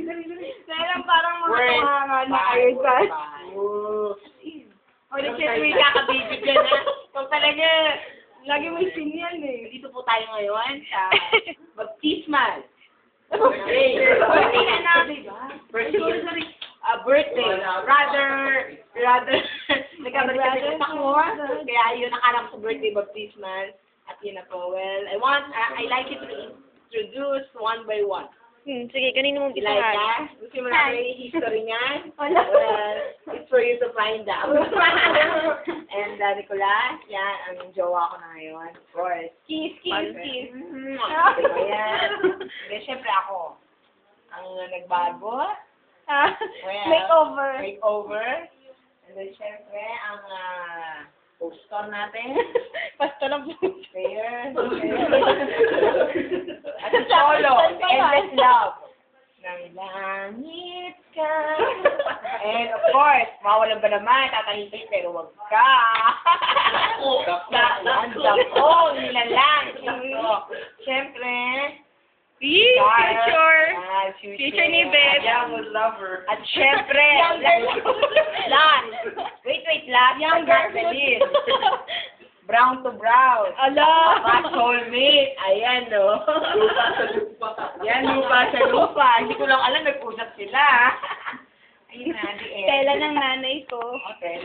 Dahil parang mga tungangan na kayo dyan. O, nag-set may kakabibig dyan, ha? Kung talaga, lagi may sin yan, eh. Dito po tayo ngayon sa baptismal. Birthday na na, diba? Sorry. Birthday. Rather, nagkabalik ako. Kaya yun, nakarap sa birthday baptismal. At yun na po. Well, I like it to introduce one by one. Sige, kanino mong Like that? Gusto mo na yung history niyan? Well, it's for you to find out. And Nicolas, yan, ang jowa ko na ngayon. Of course. Kiss. Ayan. Then, syempre ako, ang nagbago. Makeover. And then, syempre, ang poster natin. Pasto lang po. Prayer. At si Cholo, endless love. Nang langit ka. And of course, mawalan ba naman, tatahimik pero wag ka. Dako, nilalang. Syempre, Future ni Beth. At syempre, last. Wait, last. Younger. Brown to brown. Ala! Soulmate. Ayan, no? Lupa sa lupa. Yan, lupa sa lupa. Hindi ko lang alam, nag-usap sila. Ayun na, the end. Tela ng nanay ko. Okay,